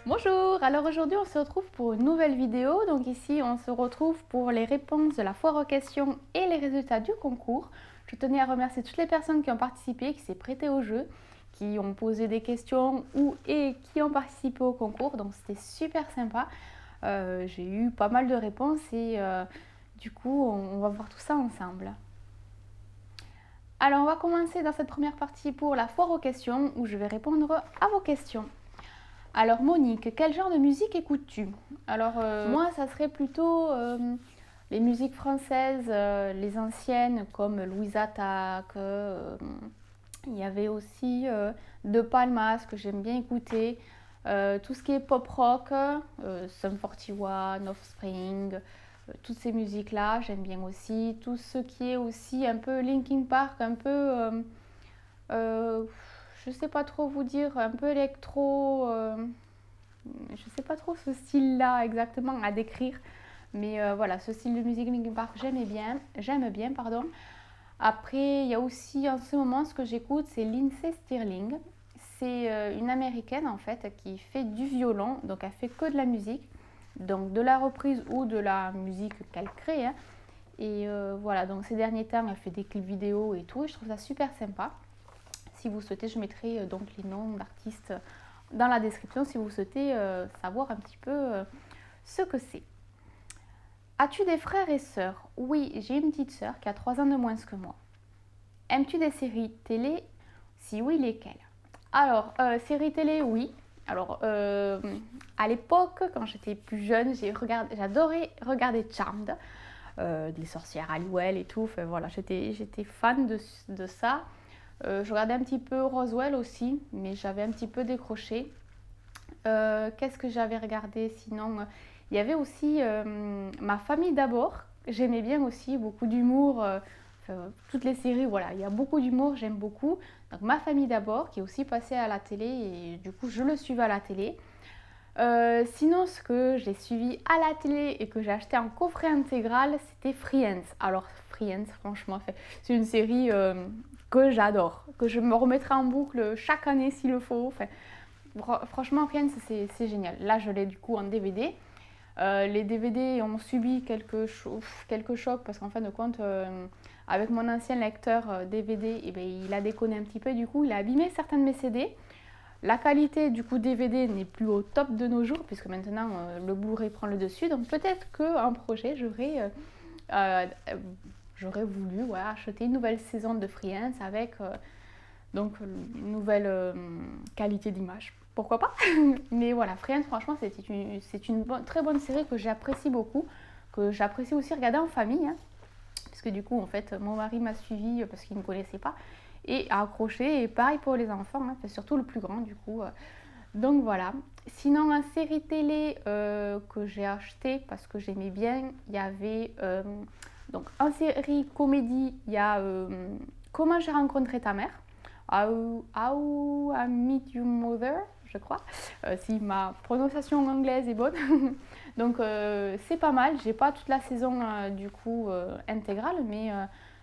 Bonjour, alors aujourd'hui on se retrouve pour une nouvelle vidéo. Donc ici on se retrouve pour les réponses de la foire aux questions et les résultats du concours. Je tenais à remercier toutes les personnes qui ont participé, qui s'est prêtées au jeu, qui ont posé des questions et qui ont participé au concours. Donc c'était super sympa. J'ai eu pas mal de réponses et du coup on va voir tout ça ensemble. Alors on va commencer dans cette première partie pour la foire aux questions où je vais répondre à vos questions. Alors Monique, quel genre de musique écoutes-tu? Alors moi ça serait plutôt les musiques françaises, les anciennes comme Louise Attaque, il y avait aussi De Palmas que j'aime bien écouter, tout ce qui est pop rock, Sum 41, Offspring, toutes ces musiques là j'aime bien aussi, tout ce qui est aussi un peu Linkin Park, un peu je sais pas trop vous dire, un peu électro, je sais pas trop ce style-là exactement à décrire, mais voilà, ce style de musique Linkin Park j'aime bien, pardon. Après, il y a aussi en ce moment ce que j'écoute, c'est Lindsey Stirling. C'est une américaine en fait qui fait du violon, donc elle fait que de la musique, donc de la reprise ou de la musique qu'elle crée, hein. Et voilà, donc ces derniers temps, elle fait des clips vidéo et tout, et je trouve ça super sympa. Si vous souhaitez, je mettrai donc les noms d'artistes dans la description si vous souhaitez savoir un petit peu ce que c'est. As-tu des frères et sœurs? Oui, j'ai une petite sœur qui a 3 ans de moins que moi. Aimes-tu des séries télé? Si oui, lesquelles? Alors, séries télé, oui. Alors, à l'époque, quand j'étais plus jeune, j'adorais regarder Charmed, des sorcières Halliwell et tout. Enfin, voilà, j'étais fan de ça. Je regardais un petit peu Roswell aussi, mais j'avais un petit peu décroché. Qu'est-ce que j'avais regardé sinon? Il y avait aussi Ma famille d'abord. J'aimais bien aussi, beaucoup d'humour. Toutes les séries, voilà, il y a beaucoup d'humour, j'aime beaucoup. Donc Ma famille d'abord, qui est aussi passé à la télé et du coup je le suivais à la télé. Sinon, ce que j'ai suivi à la télé et que j'ai acheté en coffret intégral, c'était Friends. Alors Friends, franchement, c'est une série que j'adore, que je me remettrai en boucle chaque année s'il le faut. Enfin, franchement, Friends, c'est génial. Là, je l'ai du coup en DVD. Les DVD ont subi quelques chocs parce qu'en fin de compte, avec mon ancien lecteur DVD, eh bien, il a déconné un petit peu. Du coup, il a abîmé certains de mes CD. La qualité du coup DVD n'est plus au top de nos jours puisque maintenant le Blu-ray prend le dessus. Donc peut-être qu'un projet, j'aurais voulu acheter une nouvelle saison de Friends avec donc une nouvelle qualité d'image. Pourquoi pas? Mais voilà, Friends, franchement, c'est une très bonne série que j'apprécie beaucoup, que j'apprécie aussi regarder en famille, hein, puisque du coup, en fait, mon mari m'a suivi parce qu'il ne me connaissait pas et a accroché, et pareil pour les enfants, hein, surtout le plus grand, du coup. Donc voilà. Sinon, en série télé que j'ai acheté parce que j'aimais bien, il y avait donc en série comédie, il y a Comment j'ai rencontré ta mère. How I Met Your Mother, je crois, si ma prononciation anglaise est bonne. Donc c'est pas mal, j'ai pas toute la saison du coup intégrale, mais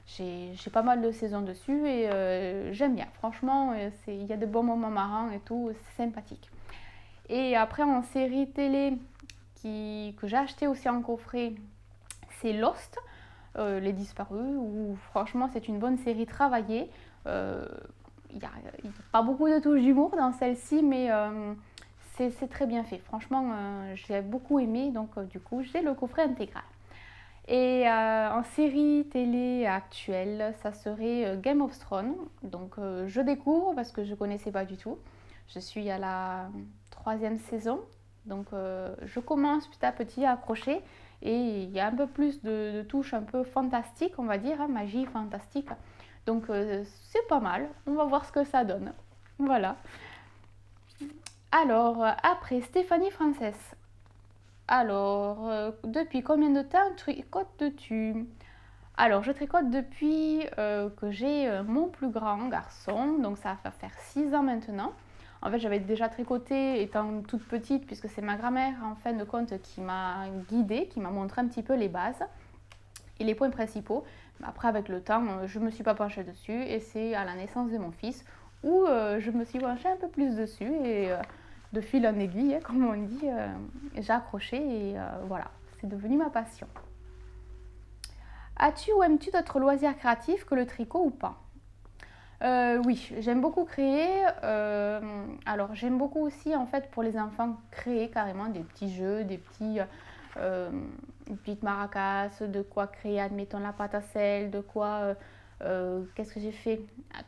j'ai pas mal de saisons dessus et j'aime bien. Franchement, il y a de bons moments marrants et tout, c'est sympathique. Et après en série télé que j'ai acheté aussi en coffret, c'est Lost, Les Disparus, où franchement c'est une bonne série travaillée. Il n'y a pas beaucoup de touches d'humour dans celle-ci, mais c'est très bien fait. Franchement, j'ai beaucoup aimé, donc du coup, j'ai le coffret intégral. Et en série télé actuelle, ça serait Game of Thrones. Donc je découvre parce que je ne connaissais pas du tout. Je suis à la 3e saison, donc je commence petit à petit à accrocher. Et il y a un peu plus de touches un peu fantastiques, on va dire, hein, magie fantastique. Donc c'est pas mal, on va voir ce que ça donne. Voilà. Alors, après, Stéphanie Frances. Alors, depuis combien de temps tricotes-tu? Alors, je tricote depuis que j'ai mon plus grand garçon, donc ça va faire 6 ans maintenant. En fait, j'avais déjà tricoté étant toute petite, puisque c'est ma grand-mère, en fin de compte, qui m'a guidée, qui m'a montré un petit peu les bases et les points principaux. Après, avec le temps, je ne me suis pas penchée dessus et c'est à la naissance de mon fils où je me suis penchée un peu plus dessus et de fil en aiguille, comme on dit, j'ai accroché et voilà, c'est devenu ma passion. As-tu ou aimes-tu d'autres loisirs créatifs que le tricot ou pas? Oui, j'aime beaucoup créer. Alors, j'aime beaucoup aussi, en fait, pour les enfants, créer carrément des petits jeux, une petite maracas, de quoi créer, admettons, la pâte à sel, de quoi... qu'est-ce que j'ai fait?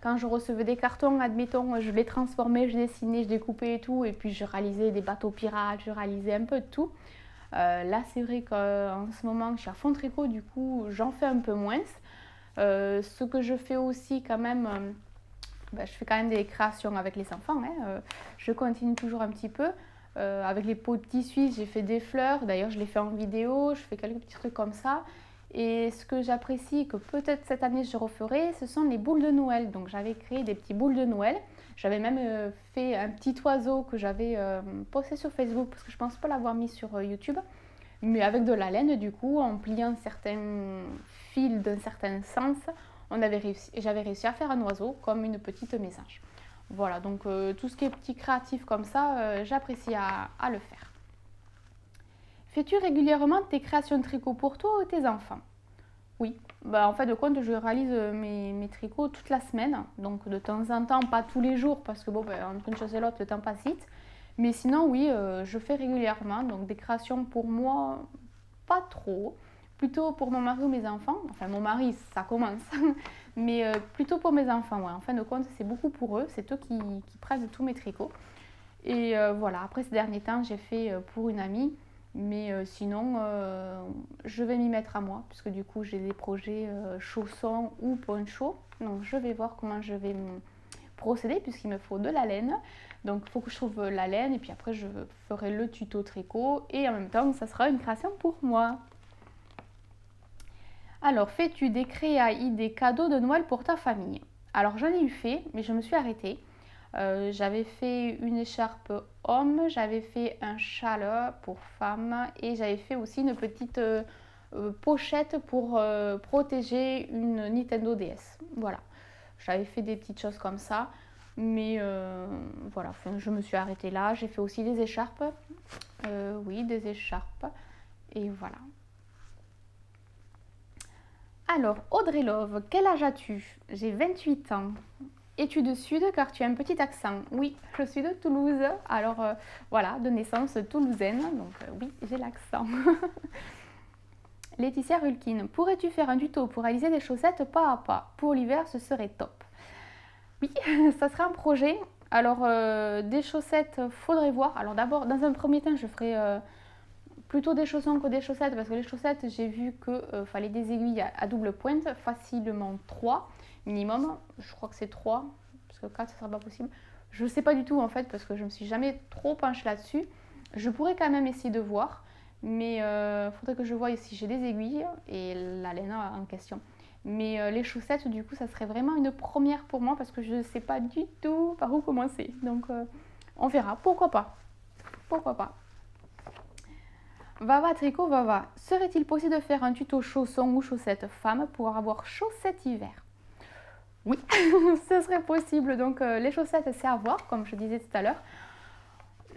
Quand je recevais des cartons, admettons, je les transformais, je dessinais, je découpais et tout, et puis je réalisais des bateaux pirates, je réalisais un peu de tout. Là, c'est vrai qu'en ce moment, je suis à fond tricot, du coup, j'en fais un peu moins. Ce que je fais aussi quand même, je fais quand même des créations avec les enfants, hein, je continue toujours un petit peu. Avec les pots de tissu, j'ai fait des fleurs, d'ailleurs je les fais en vidéo, je fais quelques petits trucs comme ça. Et ce que j'apprécie, que peut-être cette année je referai, ce sont les boules de Noël. Donc j'avais créé des petits boules de Noël. J'avais même fait un petit oiseau que j'avais posté sur Facebook, parce que je ne pense pas l'avoir mis sur YouTube. Mais avec de la laine, du coup, en pliant certains fils d'un certain sens, j'avais réussi à faire un oiseau comme une petite mésange. Voilà, donc tout ce qui est petit créatif comme ça, j'apprécie à le faire. Fais-tu régulièrement tes créations de tricot pour toi ou tes enfants? Oui, en fait de compte, je réalise mes tricots toute la semaine, donc de temps en temps, pas tous les jours, parce que bon, entre une chose et l'autre, le temps passe vite. Mais sinon, oui, je fais régulièrement, donc des créations pour moi, pas trop. Plutôt pour mon mari ou mes enfants. Enfin, mon mari, ça commence. Mais plutôt pour mes enfants, ouais. En fin de compte, c'est beaucoup pour eux. C'est eux qui prennent tous mes tricots. Et voilà, après ces derniers temps, j'ai fait pour une amie. Mais sinon, je vais m'y mettre à moi. Puisque du coup, j'ai des projets chaussons ou poncho. Donc, je vais voir comment je vais procéder, puisqu'il me faut de la laine. Donc il faut que je trouve la laine et puis après je ferai le tuto tricot et en même temps ça sera une création pour moi. Alors, fais-tu des créas, des cadeaux de Noël pour ta famille? Alors j'en ai eu fait, mais je me suis arrêtée. J'avais fait une écharpe homme, j'avais fait un châle pour femme et j'avais fait aussi une petite pochette pour protéger une Nintendo DS. Voilà, j'avais fait des petites choses comme ça. Mais voilà, je me suis arrêtée là. J'ai fait aussi des écharpes. Oui, des écharpes. Et voilà. Alors, Audrey Love, quel âge as-tu? J'ai 28 ans. Es-tu de Sud car tu as un petit accent? Oui, je suis de Toulouse. Alors voilà, de naissance toulousaine. Donc oui, j'ai l'accent. Laetitia Rulkin, pourrais-tu faire un tuto pour réaliser des chaussettes pas à pas? Pour l'hiver, ce serait top. Oui, ça sera un projet. Alors, des chaussettes, faudrait voir. Alors d'abord, dans un premier temps, je ferai plutôt des chaussons que des chaussettes. Parce que les chaussettes, j'ai vu qu'il fallait des aiguilles à double pointe, facilement 3 minimum. Je crois que c'est 3, parce que 4, ce ne sera pas possible. Je ne sais pas du tout en fait, parce que je ne me suis jamais trop penchée là-dessus. Je pourrais quand même essayer de voir. Mais il faudrait que je voie si j'ai des aiguilles et la laine en question. Mais les chaussettes, du coup, ça serait vraiment une première pour moi parce que je ne sais pas du tout par où commencer. Donc, on verra. Pourquoi pas? Pourquoi pas? Vava Tricot Vava, serait-il possible de faire un tuto chausson ou chaussettes femme pour avoir chaussettes hiver? Oui, ce serait possible. Donc, les chaussettes, c'est à voir, comme je disais tout à l'heure.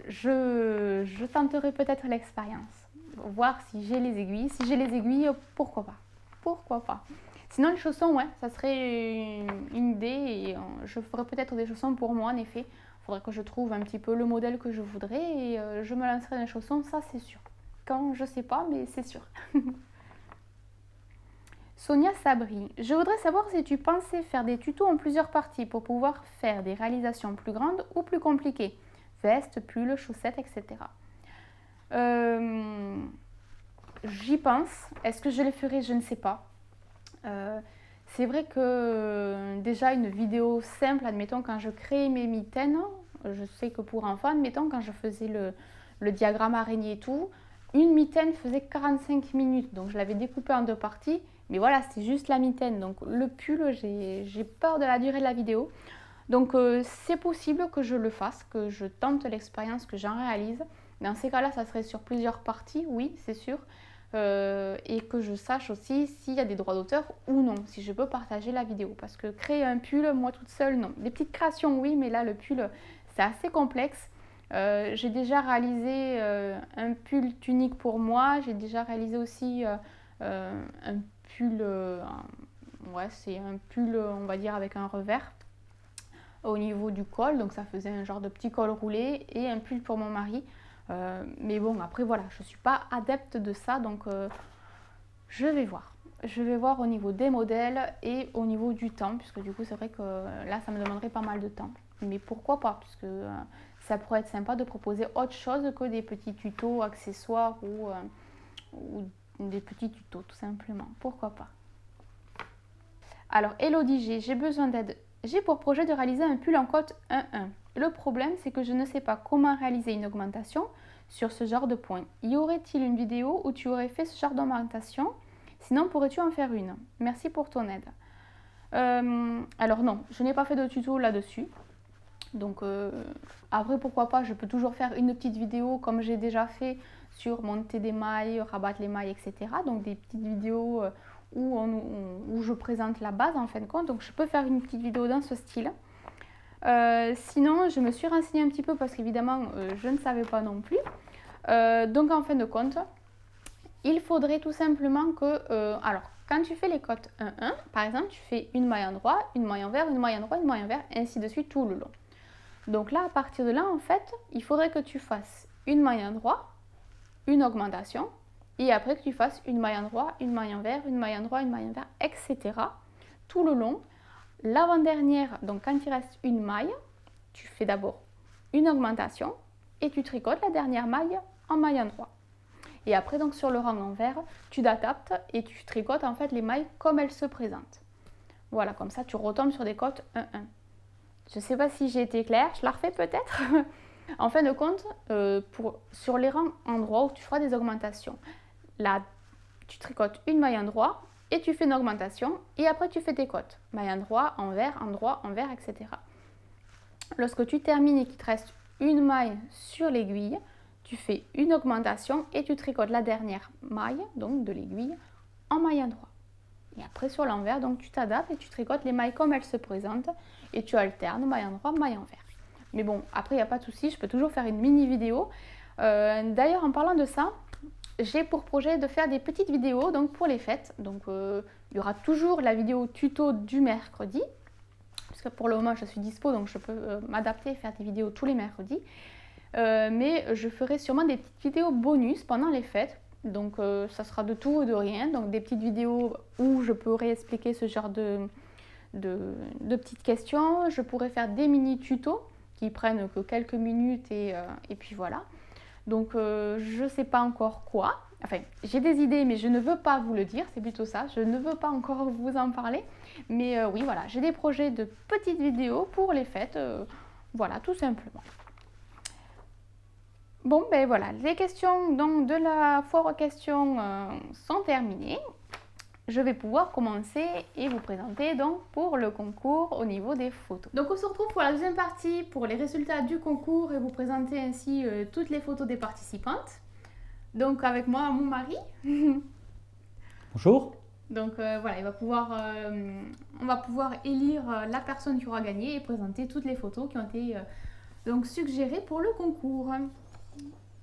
Je tenterai peut-être l'expérience. Voir si j'ai les aiguilles. Si j'ai les aiguilles, pourquoi pas? Pourquoi pas? Sinon, les chaussons, ouais, ça serait une idée et je ferai peut-être des chaussons pour moi, en effet. Il faudrait que je trouve un petit peu le modèle que je voudrais et je me lancerai dans les chaussons, ça c'est sûr. Quand, je sais pas, mais c'est sûr. Sonia Sabri, je voudrais savoir si tu pensais faire des tutos en plusieurs parties pour pouvoir faire des réalisations plus grandes ou plus compliquées. Vestes, pulls, chaussettes, etc. J'y pense. Est-ce que je les ferai? Je ne sais pas. C'est vrai que déjà une vidéo simple, admettons quand je crée mes mitaines, je sais que pour enfants, admettons quand je faisais le diagramme araignée et tout, une mitaine faisait 45 minutes, donc je l'avais découpé en 2 parties, mais voilà, c'est juste la mitaine, donc le pull, j'ai peur de la durée de la vidéo, donc c'est possible que je le fasse, que je tente l'expérience, que j'en réalise. Dans ces cas-là, ça serait sur plusieurs parties, oui, c'est sûr. Et que je sache aussi s'il y a des droits d'auteur ou non, si je peux partager la vidéo. Parce que créer un pull, moi toute seule, non. Des petites créations, oui, mais là, le pull, c'est assez complexe. J'ai déjà réalisé un pull tunique pour moi. J'ai déjà réalisé aussi un pull, ouais, c'est un pull, on va dire, avec un revers au niveau du col. Donc ça faisait un genre de petit col roulé et un pull pour mon mari. Mais bon, après voilà, je ne suis pas adepte de ça, donc je vais voir. Je vais voir au niveau des modèles et au niveau du temps, puisque du coup c'est vrai que là ça me demanderait pas mal de temps. Mais pourquoi pas, puisque ça pourrait être sympa de proposer autre chose que des petits tutos accessoires ou des petits tutos tout simplement. Pourquoi pas. Alors Elodie G, j'ai besoin d'aide. J'ai pour projet de réaliser un pull en côte 1-1. Le problème c'est que je ne sais pas comment réaliser une augmentation sur ce genre de point. Y aurait-il une vidéo où tu aurais fait ce genre d'augmentation? Sinon, pourrais-tu en faire une? Merci pour ton aide. Alors non, je n'ai pas fait de tuto là-dessus. Donc après, pourquoi pas, je peux toujours faire une petite vidéo comme j'ai déjà fait sur monter des mailles, rabattre les mailles, etc. Donc des petites vidéos où je présente la base en fin de compte. Donc je peux faire une petite vidéo dans ce style. Sinon, je me suis renseignée un petit peu parce qu'évidemment, je ne savais pas non plus. Donc en fin de compte, il faudrait tout simplement que, alors quand tu fais les côtes 1-1, par exemple, tu fais une maille endroit, une maille envers, une maille endroit, une maille envers, ainsi de suite tout le long. Donc là, à partir de là, en fait, il faudrait que tu fasses une maille endroit, une augmentation, et après que tu fasses une maille endroit, une maille envers, une maille endroit, une maille envers, etc. tout le long. L'avant-dernière, donc quand il reste une maille, tu fais d'abord une augmentation et tu tricotes la dernière maille en maille endroit. Et après, donc sur le rang envers, tu t'adaptes et tu tricotes en fait les mailles comme elles se présentent. Voilà, comme ça tu retombes sur des côtes 1-1. Je ne sais pas si j'ai été claire, je la refais peut-être. En fin de compte, sur les rangs endroits où tu feras des augmentations, là tu tricotes une maille endroit et tu fais une augmentation et après tu fais tes côtes. Maille endroit, envers, etc. Lorsque tu termines et qu'il te reste une maille sur l'aiguille, tu fais une augmentation et tu tricotes la dernière maille, donc de l'aiguille, en maille endroit. Et après sur l'envers, donc tu t'adaptes et tu tricotes les mailles comme elles se présentent et tu alternes maille endroit, maille envers. Mais bon, après il n'y a pas de souci, je peux toujours faire une mini vidéo. D'ailleurs, en parlant de ça, j'ai pour projet de faire des petites vidéos donc pour les fêtes. Donc il y aura toujours la vidéo tuto du mercredi, parce que pour le moment je suis dispo, donc je peux m'adapter et faire des vidéos tous les mercredis. Mais je ferai sûrement des petites vidéos bonus pendant les fêtes. Donc ça sera de tout ou de rien. Donc des petites vidéos où je pourrai expliquer ce genre de petites questions. Je pourrais faire des mini tutos qui prennent que quelques minutes et puis voilà. Donc je ne sais pas encore quoi. Enfin, j'ai des idées mais je ne veux pas vous le dire, c'est plutôt ça. Je ne veux pas encore vous en parler. Mais oui, voilà, j'ai des projets de petites vidéos pour les fêtes. Voilà, tout simplement. Bon, ben voilà, les questions donc, de la foire aux questions sont terminées. Je vais pouvoir commencer et vous présenter donc pour le concours au niveau des photos. Donc on se retrouve pour la deuxième partie pour les résultats du concours et vous présenter ainsi toutes les photos des participantes. Donc avec moi, mon mari. Bonjour. Donc voilà, on va pouvoir élire la personne qui aura gagné et présenter toutes les photos qui ont été donc suggérées pour le concours.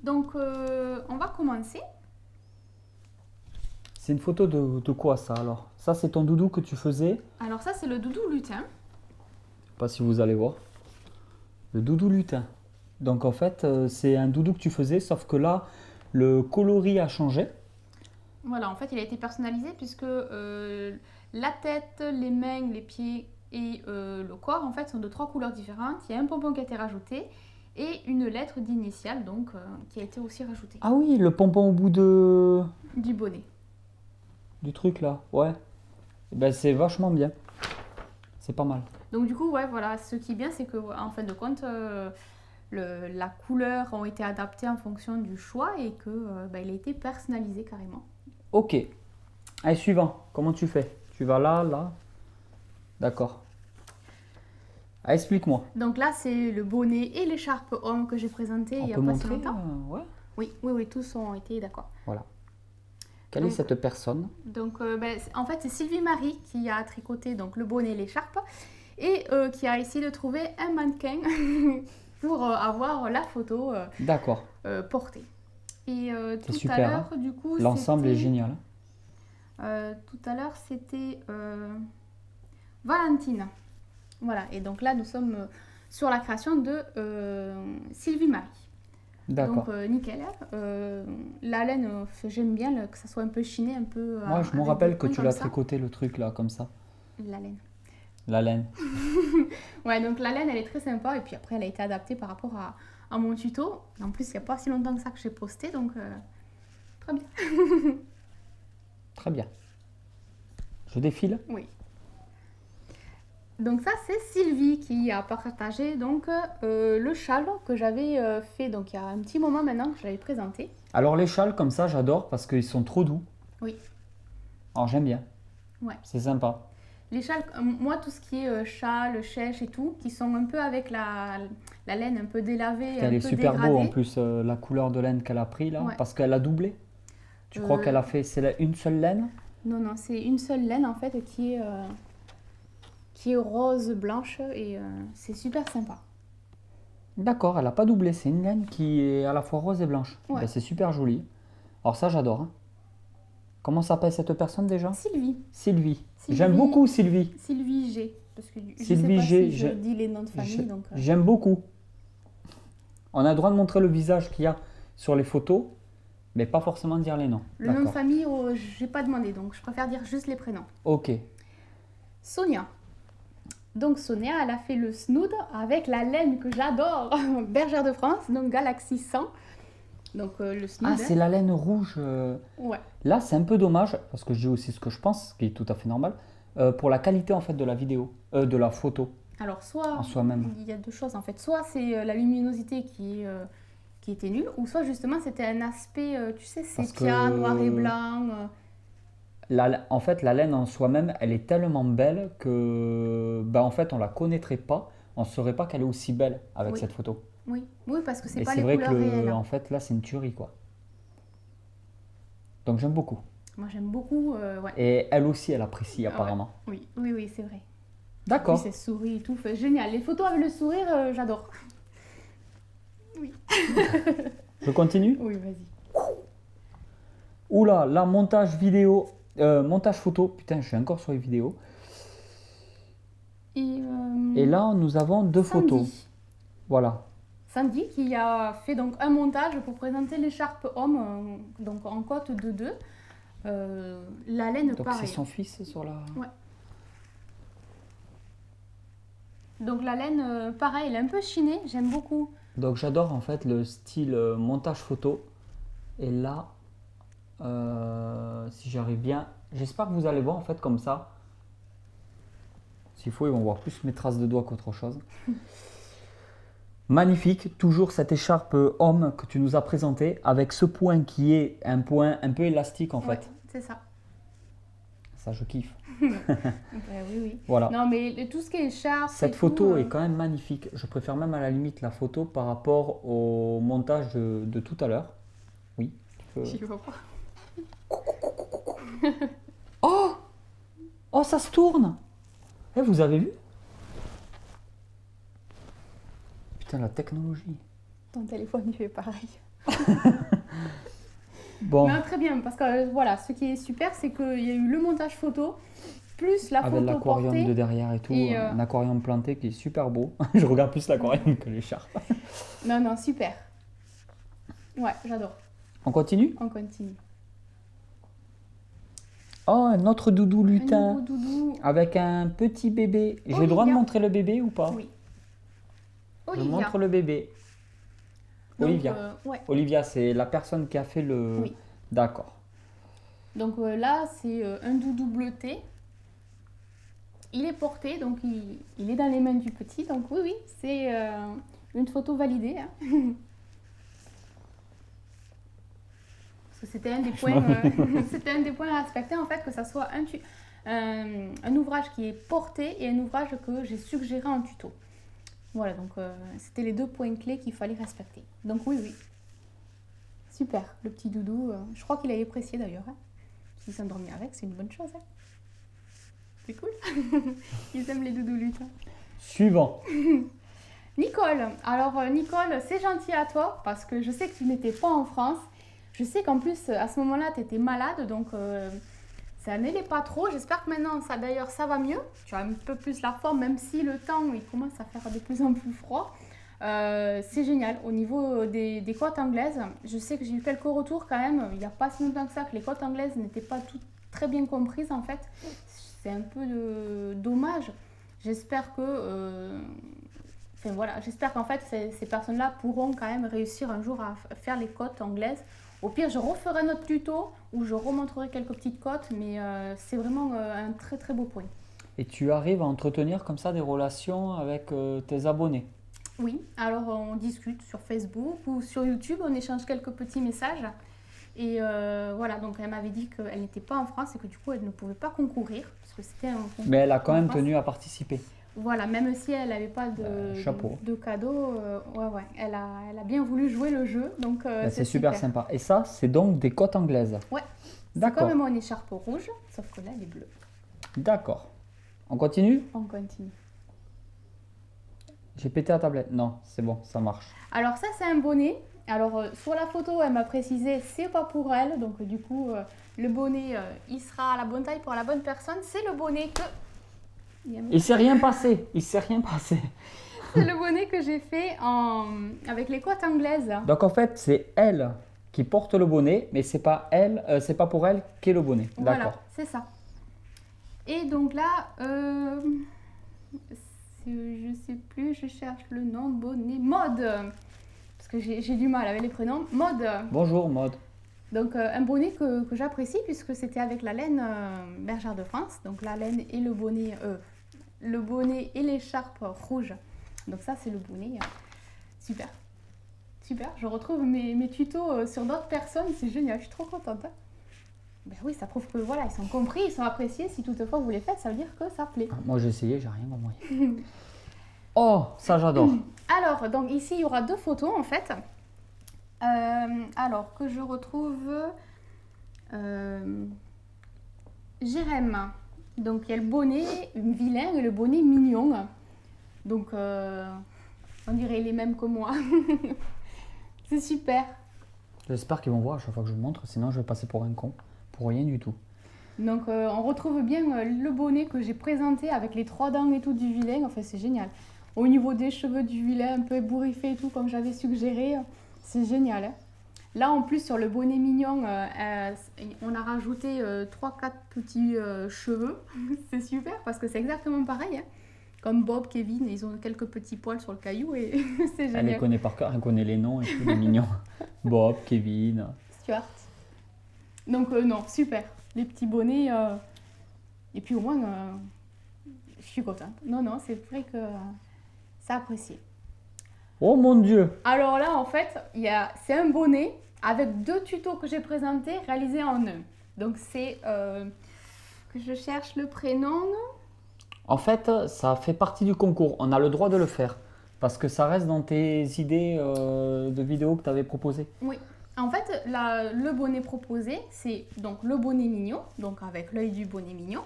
Donc, on va commencer. C'est une photo de quoi ça alors? Ça c'est ton doudou que tu faisais? Alors ça c'est le doudou lutin. Je sais pas si vous allez voir. Le doudou lutin. Donc en fait c'est un doudou que tu faisais sauf que là le coloris a changé. Voilà, en fait il a été personnalisé puisque la tête, les mains, les pieds et le corps en fait sont de 3 couleurs différentes. Il y a un pompon qui a été rajouté et une lettre d'initiale donc qui a été aussi rajoutée. Ah oui, le pompon au bout du bonnet. Du truc là, ouais. Ben, c'est vachement bien. C'est pas mal. Donc du coup, ouais, voilà, ce qui est bien, c'est que en fin de compte, la couleur ont été adaptées en fonction du choix et que il a été personnalisé carrément. Ok. Allez, suivant. Comment tu fais? Tu vas là, là. D'accord. Ah, explique-moi. Donc là, c'est le bonnet et l'écharpe homme que j'ai présenté il y a pas si longtemps. Ouais. Oui, tous ont été d'accord. Voilà. Quelle est cette personne? Donc, en fait, c'est Sylvie Marie qui a tricoté donc, le bonnet et l'écharpe et qui a essayé de trouver un mannequin pour avoir la photo D'accord, portée. Et c'est tout à super. l'heure, du coup, L'ensemble est c'était... génial. Tout à l'heure, c'était Valentine. Voilà, et donc là, nous sommes sur la création de Sylvie Marie. D'accord. Donc, nickel. La laine, j'aime bien que ça soit un peu chiné, un peu. Moi, je me avec rappelle des que points tu comme l'as ça. tricoté le truc là, comme ça. La laine. La laine. Ouais, donc la laine, elle est très sympa. Et puis après, elle a été adaptée par rapport à mon tuto. En plus, il n'y a pas si longtemps que ça que j'ai posté, donc très bien. Très bien. Je défile. Oui. Donc ça, c'est Sylvie qui a partagé donc le châle que j'avais fait donc il y a un petit moment maintenant que je l'avais présenté. Alors les châles comme ça, j'adore parce qu'ils sont trop doux. Oui. Alors j'aime bien. Ouais. C'est sympa. Les châles, moi tout ce qui est châle, chèche et tout, qui sont un peu avec la laine un peu délavée, un Elle est peu super dégradée. beau en plus, la couleur de laine qu'elle a pris là, Ouais. parce qu'elle a doublé. Tu crois qu'elle a fait, une seule laine? Non, non, c'est une seule laine en fait qui est rose blanche et c'est super sympa. D'accord, elle n'a pas doublé, c'est une laine qui est à la fois rose et blanche. Ouais. Ben, c'est super joli. Alors ça, j'adore. Hein. Comment s'appelle cette personne déjà? Sylvie. Sylvie. Sylvie. J'aime beaucoup Sylvie. Sylvie G. Parce que je Sylvie sais pas G, si je dis les noms de famille. Donc, J'aime beaucoup. On a le droit de montrer le visage qu'il y a sur les photos, mais pas forcément dire les noms. le nom de famille, j'ai pas demandé, donc je préfère dire juste les prénoms. Ok. Sonia. Donc Sonia, elle a fait le snood avec la laine que j'adore, Bergère de France, donc Galaxy 100. Donc le snood. Ah, c'est la laine rouge. Ouais. Là, c'est un peu dommage, parce que je dis aussi ce que je pense, ce qui est tout à fait normal, pour la qualité en fait de la vidéo, de la photo Alors soit en soi-même. il y a deux choses en fait, soit c'est la luminosité qui était nulle, ou soit justement c'était un aspect, tu sais, Parce sépia, que- noir et blanc. En fait, la laine en soi-même, elle est tellement belle que, bah, en fait, on la connaîtrait pas, on ne saurait pas qu'elle est aussi belle avec Oui. cette photo. Oui, oui, parce que c'est Et pas c'est les vrai que couleurs réelles. en fait, là, c'est une tuerie, quoi. Donc j'aime beaucoup. Moi j'aime beaucoup, ouais. Et elle aussi, elle apprécie Ah ouais. apparemment. Oui, oui, oui, c'est vrai. D'accord. Oui, c'est souris et tout, génial. Les photos avec le sourire, j'adore. Oui. Je continue. Oui, vas-y. Oula, là, montage vidéo, montage photo. Putain, je suis encore sur les vidéos. Et là, nous avons deux Sandy. photos. Voilà. Sandy qui a fait donc un montage pour présenter l'écharpe homme, donc en côte de 2. La laine Donc pareil. c'est son fils sur la... Ouais. Donc la laine, pareil, elle est un peu chinée, j'aime beaucoup. Donc j'adore en fait le style montage photo. Et là, si j'arrive bien, j'espère que vous allez voir en fait comme ça. S'il faut, ils vont voir plus mes traces de doigts qu'autre chose. Magnifique, toujours cette écharpe homme que tu nous as présentée avec ce point qui est un point un peu élastique en fait. Ouais, c'est ça. Ça, je kiffe. Oui, oui. Voilà. Non, mais tout ce qui est écharpe. Cette photo est quand même magnifique. Je préfère même à la limite la photo par rapport au montage de tout à l'heure. Oui. Je vois pas. Oh! Oh, ça se tourne! Eh, vous avez vu? Putain, la technologie. Ton téléphone, il fait pareil. Bon, Non, très bien, parce que voilà, ce qui est super, c'est qu'il y a eu le montage photo, plus la avec photo l'aquarium portée. de derrière et tout, et, un aquarium planté qui est super beau. Je regarde plus l'aquarium que l'écharpe. Non, non, super. Ouais, j'adore. On continue? On continue. Oh, un autre doudou Un lutin nouveau doudou. avec un petit bébé. J'ai le droit de Olivia. montrer le bébé ou pas? Oui. Je Olivia. montre le bébé. Donc, Olivia. Ouais. Olivia, c'est la personne qui a fait le... Oui. D'accord. Donc là, c'est un doudou bleuté. Il est porté, donc il est dans les mains du petit. Donc oui, oui, c'est une photo validée. Hein. Parce que c'était un des points, c'était un des points à respecter en fait, que ça soit un ouvrage qui est porté et un ouvrage que j'ai suggéré en tuto. Voilà, donc c'était les deux points clés qu'il fallait respecter. Donc oui, oui. Super, le petit doudou. Je crois qu'il a apprécié d'ailleurs. Hein. S'il s'est endormi avec, c'est une bonne chose. Hein. C'est cool. Ils aiment les doudous lutins. Suivant. Nicole, alors Nicole, c'est gentil à toi parce que je sais que tu n'étais pas en France. Je sais qu'en plus, à ce moment-là, tu étais malade, donc ça n'allait pas trop. J'espère que maintenant, ça d'ailleurs, ça va mieux. Tu as un peu plus la forme, même si le temps, il commence à faire de plus en plus froid. C'est génial. Au niveau des côtes anglaises, je sais que j'ai eu quelques retours quand même. Il n'y a pas si longtemps que ça que les côtes anglaises n'étaient pas toutes très bien comprises en fait. C'est un peu dommage. J'espère que... enfin, voilà, j'espère qu'en fait ces personnes-là pourront quand même réussir un jour à faire les côtes anglaises. Au pire, je referai notre tuto où je remontrerai quelques petites côtes, mais c'est vraiment un très très beau point. Et tu arrives à entretenir comme ça des relations avec tes abonnés? Oui, alors on discute sur Facebook ou sur YouTube, on échange quelques petits messages. Et voilà, donc elle m'avait dit qu'elle n'était pas en France et que du coup elle ne pouvait pas concourir, parce que c'était un concours Mais elle a quand en même France. tenu à participer. Voilà, même si elle n'avait pas chapeau. de cadeau, ouais, elle a bien voulu jouer le jeu, donc C'est super sympa. Et ça, c'est donc des côtes anglaises? Ouais, c'est D'accord. comme mon écharpe rouge, sauf que là elle est bleue. D'accord. On continue? On continue. J'ai pété la tablette. Non, c'est bon, ça marche. Alors ça c'est un bonnet. Alors sur la photo elle m'a précisé c'est pas pour elle, donc du coup le bonnet il sera à la bonne taille pour la bonne personne. C'est le bonnet que... Il s'est rien passé. Il s'est rien passé. C'est le bonnet que j'ai fait avec les côtes anglaises. Donc en fait, c'est elle qui porte le bonnet, mais c'est pas elle, c'est pas pour elle qu'est le bonnet. Voilà, D'accord. c'est ça. Et donc là, je sais plus, je cherche le nom, bonnet, Mode. Parce que j'ai du mal avec les prénoms. Mode. Bonjour Maud. Donc un bonnet que j'apprécie puisque c'était avec la laine bergère de France. Donc la laine et le bonnet et l'écharpe rouge. Donc ça c'est le bonnet. Super. Super. Je retrouve mes tutos sur d'autres personnes. C'est génial. Je suis trop contente. Hein. Ben oui, ça prouve que voilà, ils sont compris, ils sont appréciés. Si toutefois vous les faites, ça veut dire que ça plaît. Moi j'ai essayé, j'ai rien compris. Oh, ça j'adore. Alors, donc ici il y aura deux photos en fait. Alors que je retrouve Jérém. Donc il y a le bonnet vilain et le bonnet mignon. Donc on dirait les mêmes que moi. C'est super. J'espère qu'ils vont voir à chaque fois que je le montre, sinon je vais passer pour un con. Pour rien du tout. Donc on retrouve bien le bonnet que j'ai présenté avec les trois dents et tout du vilain. Enfin c'est génial. Au niveau des cheveux du vilain, un peu ébouriffé et tout comme j'avais suggéré, c'est génial. Hein. Là en plus sur le bonnet mignon, on a rajouté 3-4 petits cheveux. C'est super parce que c'est exactement pareil. Hein. Comme Bob, Kevin, ils ont quelques petits poils sur le caillou et c'est génial. Elle les connaît par cœur, elle connaît les noms et tout, les mignons. Bob, Kevin. Stuart. Donc non, super. Les petits bonnets. Et puis au moins, je suis contente. Non, c'est vrai que c'est apprécié. Oh mon Dieu! Alors là, en fait, c'est un bonnet avec deux tutos que j'ai présentés réalisés en un. Donc c'est... que je cherche le prénom. En fait, ça fait partie du concours. On a le droit de le faire. Parce que ça reste dans tes idées de vidéos que tu avais proposées. Oui. En fait, le bonnet proposé, c'est donc le bonnet mignon, donc avec l'œil du bonnet mignon,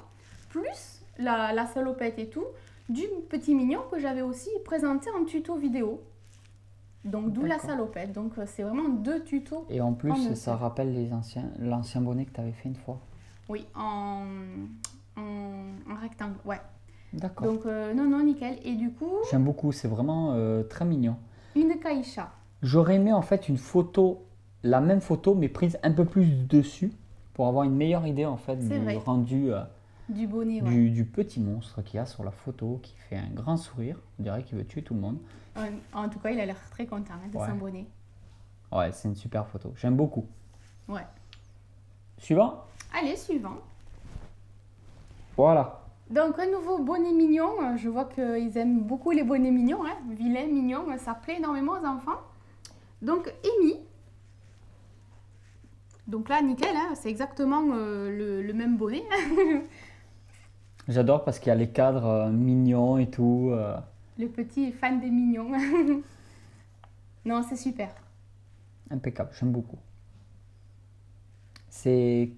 plus la salopette et tout, du petit mignon que j'avais aussi présenté en tuto vidéo. Donc d'où la salopette. Donc c'est vraiment deux tutos. Et en plus, ça rappelle l'ancien bonnet que tu avais fait une fois. Oui, en rectangle, ouais. D'accord. Donc non, nickel. Et du coup... J'aime beaucoup, c'est vraiment très mignon. Une caïcha. J'aurais aimé en fait une photo, la même photo, mais prise un peu plus dessus, pour avoir une meilleure idée en fait du rendu du bonnet, ouais. du petit monstre qu'il y a sur la photo, qui fait un grand sourire. On dirait qu'il veut tuer tout le monde. En tout cas, il a l'air très content de son bonnet. Ouais, c'est une super photo. J'aime beaucoup. Ouais. Suivant. Allez, suivant. Voilà. Donc un nouveau bonnet mignon, je vois qu'ils aiment beaucoup les bonnets mignons, hein. Vilain, mignon, ça plaît énormément aux enfants. Donc Amy, donc là nickel, hein, c'est exactement le même bonnet. J'adore parce qu'il y a les cadres mignons et tout. Le petit fan des mignons. Non, c'est super. Impeccable, j'aime beaucoup. C'est...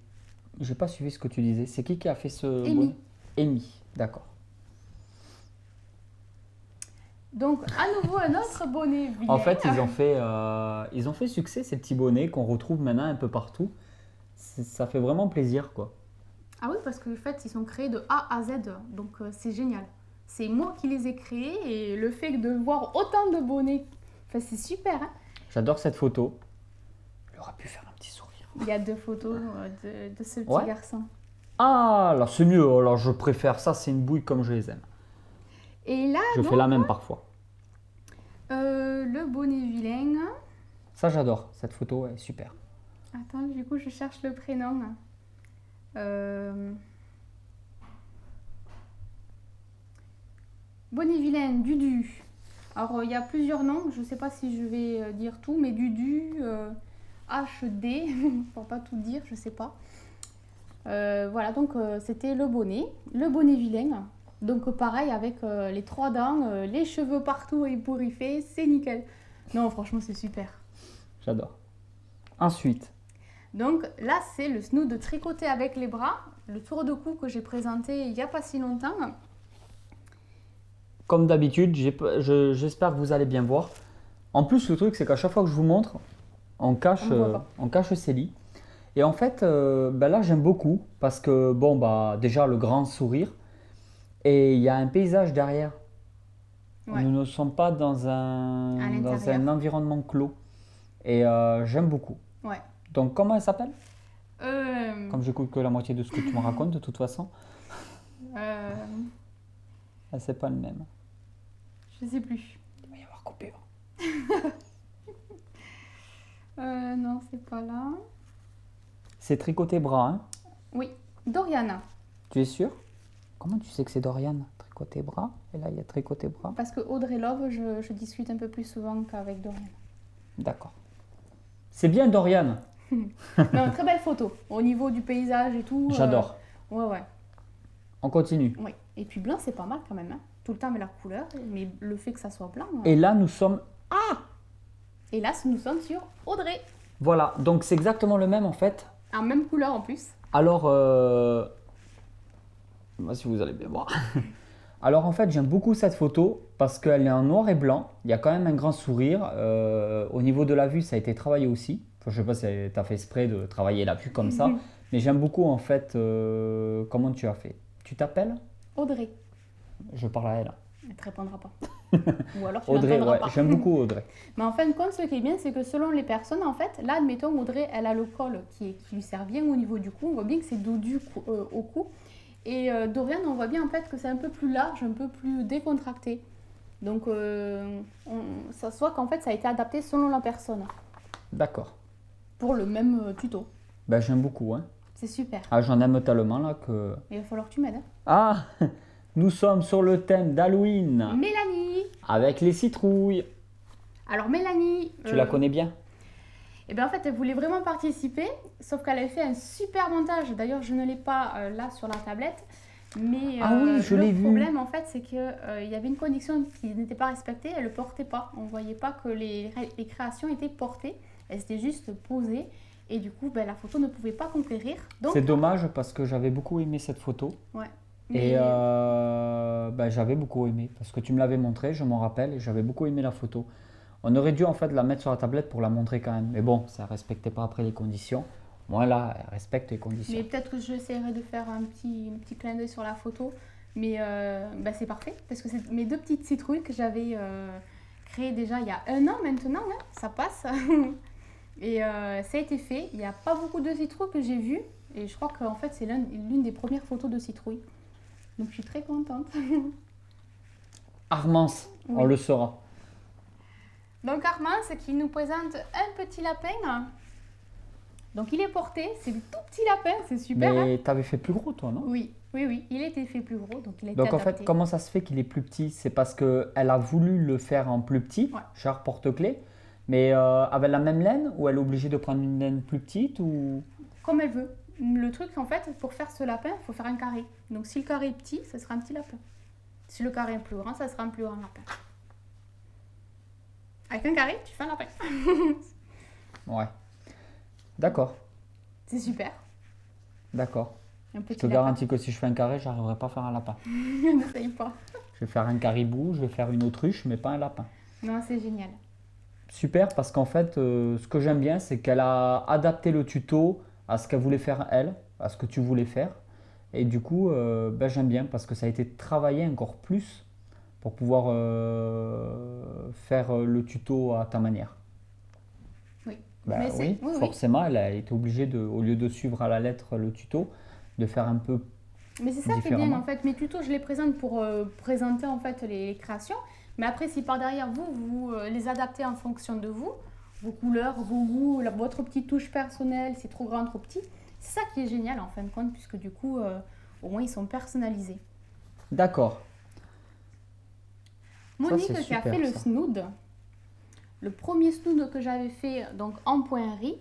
J'ai pas suivi ce que tu disais. C'est qui a fait ce bonnet? Amy, d'accord. Donc, à nouveau, un autre bonnet vilain. En fait, ils ont fait succès, ces petits bonnets qu'on retrouve maintenant un peu partout. Ça fait vraiment plaisir, quoi. Ah oui, parce qu'en fait, ils sont créés de A à Z. Donc, c'est génial. C'est moi qui les ai créés et le fait de voir autant de bonnets, enfin, c'est super. Hein. J'adore cette photo. Il aurait pu faire un petit sourire. Il y a 2 photos de ce petit Ouais. garçon. Ah, là, c'est mieux. Alors, je préfère ça, c'est une bouille comme je les aime. Et là, Je fais la même parfois. le bonnet vilain. Ça, j'adore. Cette photo est super. Attends, du coup, je cherche le prénom. Bonnet vilain, Dudu. Alors, il y a plusieurs noms. Je ne sais pas si je vais dire tout, mais Dudu, HD, pour pas tout dire, je sais pas. Voilà, donc c'était le bonnet vilain. Donc pareil avec les 3 dents, les cheveux partout ébouriffés, c'est nickel. Non, franchement, c'est super. J'adore. Ensuite, Donc là, c'est le snood tricoté avec les bras, le tour de cou que j'ai présenté il n'y a pas si longtemps. comme d'habitude, j'espère que vous allez bien voir. En plus, le truc, c'est qu'à chaque fois que je vous montre, on cache Célie. Et en fait, ben là, j'aime beaucoup parce que, bon, bah, déjà, le grand sourire et il y a un paysage derrière. Ouais. Nous ne sommes pas dans À l'intérieur. un environnement clos. Et j'aime beaucoup. Ouais. Donc, comment elle s'appelle? Euh, Comme j'écoute que la moitié de ce que tu me racontes, de toute façon, euh, c'est pas le même. je sais plus. Il va y avoir coupure. Non, c'est pas là. C'est tricoté bras, hein? Oui, Doriana. Tu es sûr? Comment tu sais que c'est Dorian? Tricoté bras? Et là, il y a tricoté bras. Parce que Audrey Love, je discute un peu plus souvent qu'avec Doriana. D'accord. C'est bien Dorian. Non, très belle photo. Au niveau du paysage et tout. J'adore. Ouais, ouais. On continue. Oui. Et puis blanc, c'est pas mal quand même. Hein. Tout le temps avec la couleur, mais le fait que ça soit blanc. Et là, nous sommes... Et là, nous sommes sur Audrey. Voilà, donc c'est exactement le même en fait. En même couleur en plus. Alors, si vous allez bien voir. Alors en fait, j'aime beaucoup cette photo parce qu'elle est en noir et blanc. Il y a quand même un grand sourire. Au niveau de la vue, ça a été travaillé aussi. Enfin, je sais pas si tu as fait exprès de travailler la vue comme ça. Mais j'aime beaucoup en fait comment tu as fait. Tu t'appelles? Audrey. Je parle à elle. Elle te répondra pas. Ou alors tu Audrey, l'entendras ouais, pas. j'aime beaucoup Audrey. Mais en fin de compte, ce qui est bien, c'est que selon les personnes, en fait, là, admettons, Audrey, elle a le col qui lui sert bien au niveau du cou. On voit bien que c'est dodu au cou. Et Dorian, on voit bien en fait que c'est un peu plus large, un peu plus décontracté. Donc, ça soit qu'en fait, ça a été adapté selon la personne. D'accord. Pour le même tuto. Ben, j'aime beaucoup. Hein. C'est super. Ah, j'en aime tellement là que... Il va falloir que tu m'aides. Hein. Ah, nous sommes sur le thème d'Halloween Mélanie. avec les citrouilles. Alors, Mélanie. Tu la connais bien? Eh bien, en fait, elle voulait vraiment participer, sauf qu'elle avait fait un super montage. D'ailleurs, je ne l'ai pas là sur la tablette. Mais Ah oui, je l'ai vu. Le problème, en fait, c'est qu'il y avait une condition qui n'était pas respectée. Elle ne le portait pas. On ne voyait pas que les créations étaient portées. Elles étaient juste posées. Et du coup, ben, la photo ne pouvait pas conquérir. C'est dommage parce que j'avais beaucoup aimé cette photo. Ouais. Et ben, j'avais beaucoup aimé parce que tu me l'avais montré, je m'en rappelle, et j'avais beaucoup aimé la photo. On aurait dû en fait la mettre sur la tablette pour la montrer quand même. Mais bon, ça ne respectait pas après les conditions. Moi là, elle respecte les conditions. Mais peut-être que j'essaierai de faire un petit clin d'œil sur la photo. Mais ben, c'est parfait parce que c'est mes 2 petites citrouilles que j'avais créées déjà il y a 1 an maintenant. Hein, ça passe. Et ça a été fait. Il n'y a pas beaucoup de citrouilles que j'ai vues. Et je crois qu'en fait, c'est l'une des premières photos de citrouilles. Donc je suis très contente. Armance, Oui. on le saura. Donc Armance qui nous présente un petit lapin. Donc il est porté, c'est le tout petit lapin, c'est super. Mais Hein. tu avais fait plus gros toi, non? Oui, il était fait plus gros, donc il a été Donc en adapté. fait, comment ça se fait qu'il est plus petit? C'est parce qu'elle a voulu le faire en plus petit, Ouais. genre porte-clés, mais avec la même laine, ou elle est obligée de prendre une laine plus petite ou... Comme elle veut. Le truc, en fait, pour faire ce lapin, il faut faire un carré. Donc si le carré est petit, ça sera un petit lapin. Si le carré est plus grand, ça sera un plus grand lapin. Avec un carré, tu fais un lapin. Ouais. D'accord, C'est super. d'accord. Un Je petit te lapin. garantis que si je fais un carré, j'arriverai pas à faire un lapin. N'essaye pas. Je vais faire un caribou, je vais faire une autruche, mais pas un lapin. Non, c'est génial. Super, parce qu'en fait, ce que j'aime bien, c'est qu'elle a adapté le tuto à ce qu'elle voulait faire elle, à ce que tu voulais faire. Et du coup, ben, j'aime bien parce que ça a été travaillé encore plus pour pouvoir faire le tuto à ta manière. Oui. Ben Mais oui, oui, oui. forcément, elle a été obligée de, au lieu de suivre à la lettre le tuto, de faire un peu Mais c'est ça qui est bien différemment. en fait. Mes tutos, je les présente pour présenter en fait les créations. Mais après, si par derrière vous les adaptez en fonction de vous, vos couleurs, vos goûts, votre petite touche personnelle, c'est trop grand, trop petit. C'est ça qui est génial en fin de compte, puisque du coup, au moins ils sont personnalisés. D'accord. Monique c'est qui a super, fait le ça. snood. Le premier snood que j'avais fait donc en point riz,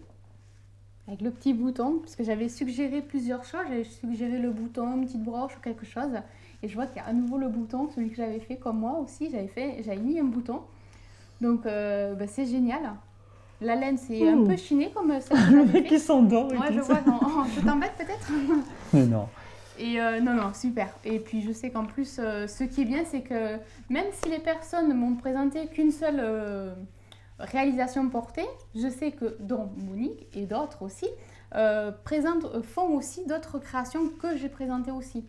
avec le petit bouton, parce que j'avais suggéré plusieurs choses. J'avais suggéré le bouton, une petite broche ou quelque chose. Et je vois qu'il y a à nouveau le bouton, celui que j'avais fait comme moi aussi. J'avais mis un bouton. Donc bah, c'est génial. La laine c'est un peu chiné comme celle que Le j'avais mec qui fait. s'endort et Ouais, tout je ça. vois, non, je t'embête peut-être. Mais non. Et non, non, super. Et puis je sais qu'en plus, ce qui est bien, c'est que même si les personnes ne m'ont présenté qu'une seule réalisation portée, je sais que, dont Monique et d'autres aussi, font aussi d'autres créations que j'ai présentées aussi.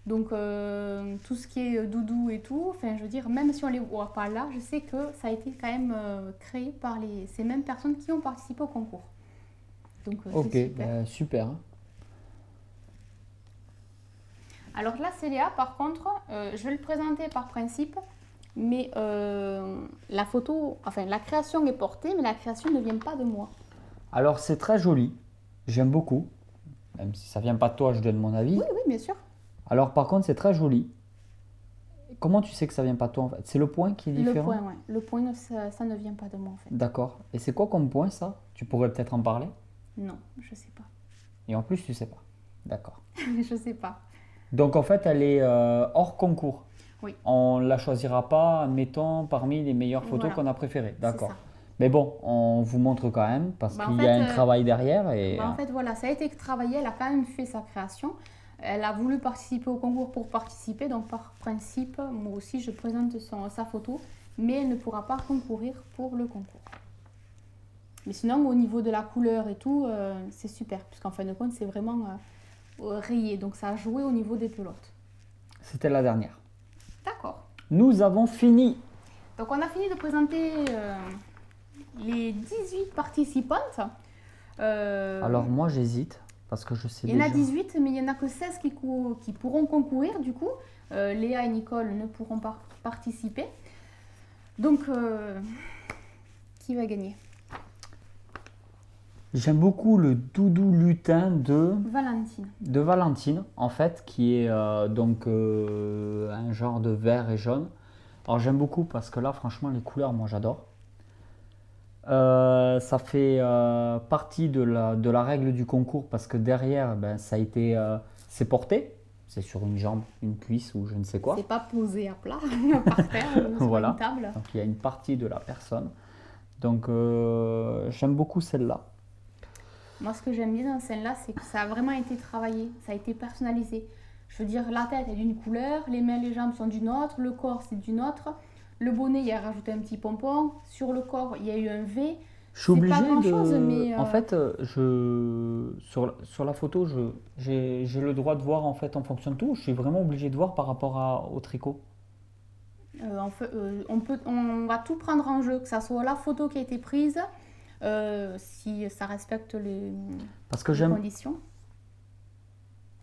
Donc tout ce qui est doudou et tout, enfin je veux dire, même si on les voit pas là, je sais que ça a été quand même créé par ces mêmes personnes qui ont participé au concours. Donc Ok, c'est super. ben, super. Alors là, Célia, par contre, je vais le présenter par principe, mais la photo, enfin la création est portée, mais la création ne vient pas de moi. Alors c'est très joli, j'aime beaucoup. Même si ça vient pas de toi, je donne mon avis. Oui, oui, bien sûr. Alors par contre, c'est très joli. Comment tu sais que ça vient pas de toi en fait? C'est le point qui est Le différent? point, ouais. Le point, ça ne vient pas de moi en fait. D'accord. Et c'est quoi comme point ça? Tu pourrais peut-être en parler? Non, je sais pas. Et en plus, tu sais pas. D'accord. Je sais pas. Donc en fait, elle est hors concours. Oui. On la choisira pas, mettons, parmi les meilleures photos Voilà. qu'on a préférées. D'accord. C'est ça. Mais bon, on vous montre quand même parce Bah, qu'il en y a fait, un travail derrière et Bah, en fait, voilà, ça a été travaillé, elle a quand même fait sa création. Elle a voulu participer au concours pour participer, donc par principe, moi aussi, je présente sa photo, mais elle ne pourra pas concourir pour le concours. Mais sinon, au niveau de la couleur et tout, c'est super, puisqu'en fin de compte, c'est vraiment rayé, donc ça a joué au niveau des pelotes. c'était la dernière. D'accord. Nous avons fini. Donc on a fini de présenter les 18 participantes. Alors moi j'hésite parce que je sais Il y en a déjà. 18, mais il n'y en a que 16 qui pourront concourir du coup. Léa et Nicole ne pourront pas participer. Donc, qui va gagner? J'aime beaucoup le doudou lutin Valentine. de Valentine, en fait, qui est donc un genre de vert et jaune. Alors j'aime beaucoup parce que là, franchement, les couleurs, moi j'adore. Ça fait partie de la règle du concours parce que derrière, ben, ça a été, c'est porté. C'est sur une jambe, une cuisse ou je ne sais quoi. C'est pas posé à plat par terre ou sur Voilà. une table. Donc il y a une partie de la personne. Donc j'aime beaucoup celle-là. Moi, ce que j'aime bien dans celle-là, c'est que ça a vraiment été travaillé, ça a été personnalisé. Je veux dire, la tête est d'une couleur, les mains, les jambes sont d'une autre, le corps c'est d'une autre. Le bonnet, il y a rajouté un petit pompon. Sur le corps, il y a eu un V. Je suis obligé pas grand-chose, de... mais, En fait, sur la photo, j'ai le droit de voir en fait en fonction de tout. Je suis vraiment obligé de voir par rapport au tricot. On va tout prendre en jeu, que ça soit la photo qui a été prise, si ça respecte Parce que les conditions.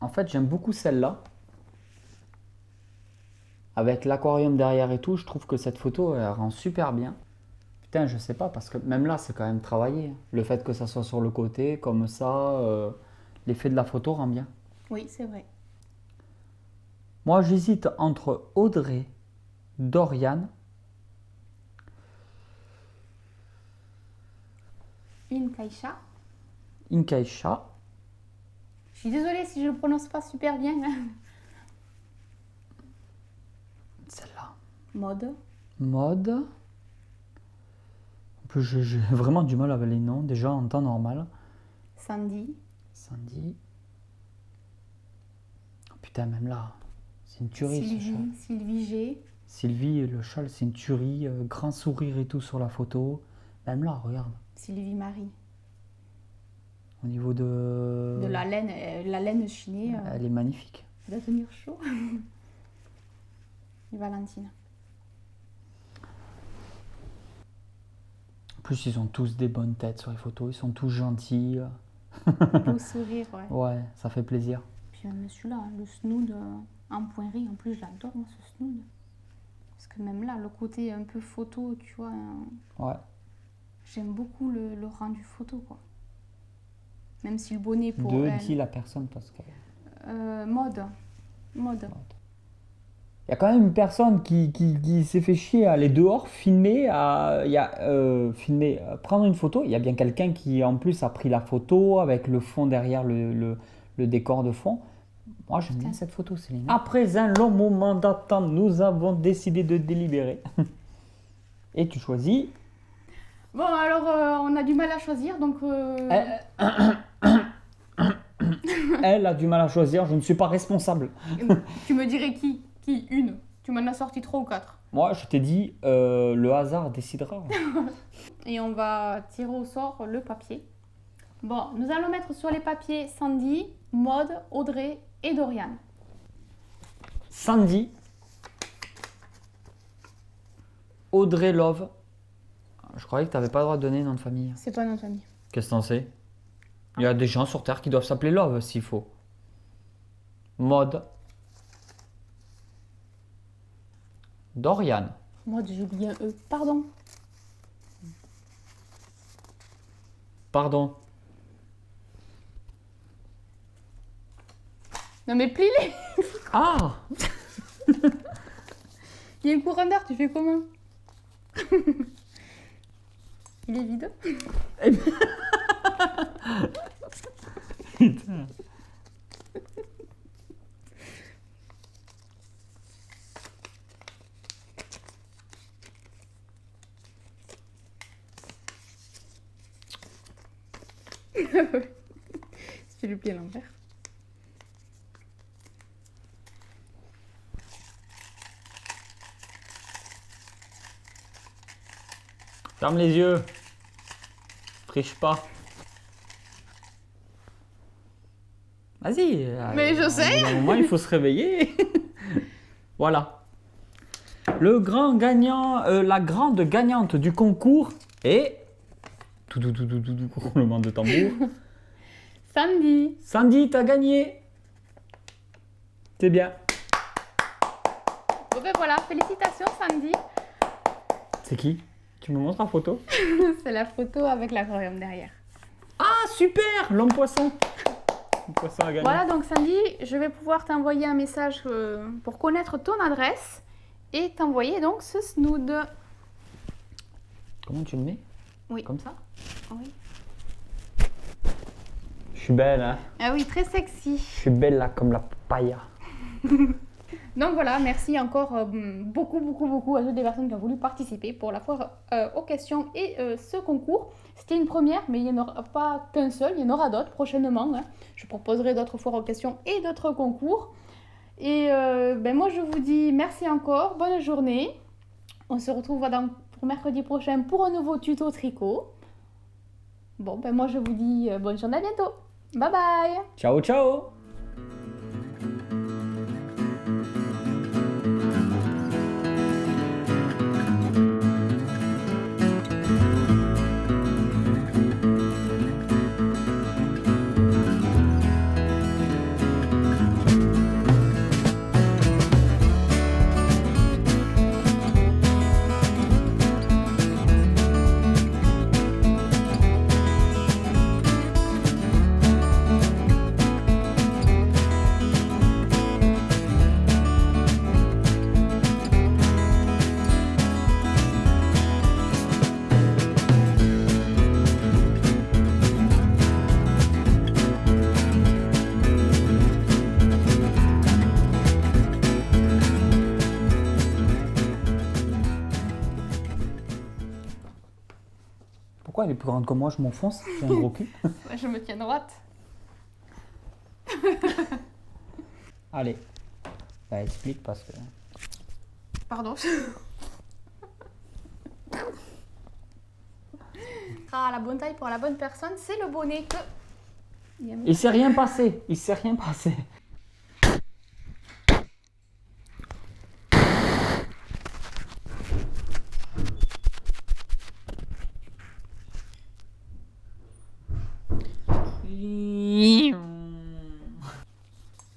En fait, j'aime beaucoup celle-là. Avec l'aquarium derrière et tout, je trouve que cette photo, elle rend super bien. Putain, je sais pas, parce que même là, c'est quand même travaillé. Le fait que ça soit sur le côté, comme ça, l'effet de la photo rend bien. Oui, c'est vrai. Moi, j'hésite entre Audrey, Dorian, Inkaisha. Inkaisha. Je suis désolée si je le prononce pas super bien. Celle-là. Mode. Mode. En plus, j'ai vraiment du mal avec les noms, déjà en temps normal. Sandy. Sandy. putain, même là, c'est une tuerie ce châle. Sylvie G. Sylvie, le châle, c'est une tuerie. Grand sourire et tout sur la photo. Même là, regarde. Sylvie Marie. Au niveau de la laine chinée. Elle est magnifique. Elle doit tenir chaud. Et Valentine. En plus, ils ont tous des bonnes têtes sur les photos. Ils sont tous gentils. Beau sourire, ouais. Ouais, ça fait plaisir. Puis même celui-là, le snood en pointerie. En plus, j'adore moi, ce snood. Parce que même là, le côté un peu photo, tu vois. Ouais. J'aime beaucoup le rendu photo, quoi. Même si le bonnet pour Dis la personne parce que... Mode. Il y a quand même une personne qui s'est fait chier à aller dehors, filmer, prendre une photo. Il y a bien quelqu'un qui en plus a pris la photo avec le fond derrière le décor de fond. Moi j'aime bien cette photo, Céline. Après un long moment d'attente, nous avons décidé de délibérer. Et tu choisis. Bon alors on a du mal à choisir donc... Elle a du mal à choisir, je ne suis pas responsable. Tu me dirais qui? Une? Tu m'en as sorti 3 ou 4. Moi, je t'ai dit, le hasard décidera. Et on va tirer au sort le papier. Bon, nous allons mettre sur les papiers Sandy, Maud, Audrey et Dorian. Sandy, Audrey Love. Je croyais que tu n'avais pas le droit de donner nom de famille. C'est pas notre famille. Qu'est-ce que t'en sais? Il y a des gens sur Terre qui doivent s'appeler Love s'il faut. Maud. Dorian. Maud, j'ai oublié un E. Pardon. Pardon. Non mais plie-les. Ah. Il y a une courant d'air, tu fais comment? Il est vide. Putain. Si tu le plies à l'envers. Ferme les yeux. Triche pas. Vas-y. Mais je sais. À un moment, il faut se réveiller. Voilà. Le grand gagnant, la grande gagnante du concours est... Tout, roulement de tambour. Sandy. Sandy, t'as gagné. C'est bien. Bon ben voilà, félicitations Sandy. C'est qui? Tu me montres la photo? C'est la photo avec l'aquarium derrière. Ah, super! L'homme poisson. L'homme poisson a gagné. Voilà, donc Sandy, je vais pouvoir t'envoyer un message pour connaître ton adresse et t'envoyer donc ce snood. Comment tu le mets? Oui. Comme ça? Oui. Je suis belle, hein? Ah oui, très sexy. Je suis belle là, comme la paille. Donc voilà, merci encore beaucoup à toutes les personnes qui ont voulu participer pour la foire aux questions et ce concours. C'était une première, mais il n'y en aura pas qu'un seul, il y en aura d'autres prochainement. Hein. Je proposerai d'autres foires aux questions et d'autres concours. Et moi je vous dis merci encore, bonne journée. On se retrouve pour mercredi prochain pour un nouveau tuto tricot. Bon, moi je vous dis bonne journée, à bientôt. Bye bye. Ciao, ciao! Pourquoi elle est plus grande que moi? Je m'enfonce, j'ai un gros cul. Je me tiens droite. Allez, bah, explique parce que... Pardon. Ah, la bonne taille pour la bonne personne, c'est le bonnet que... Il s'est rien passé, il s'est rien passé.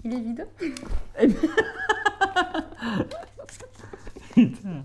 Il est vide. Putain.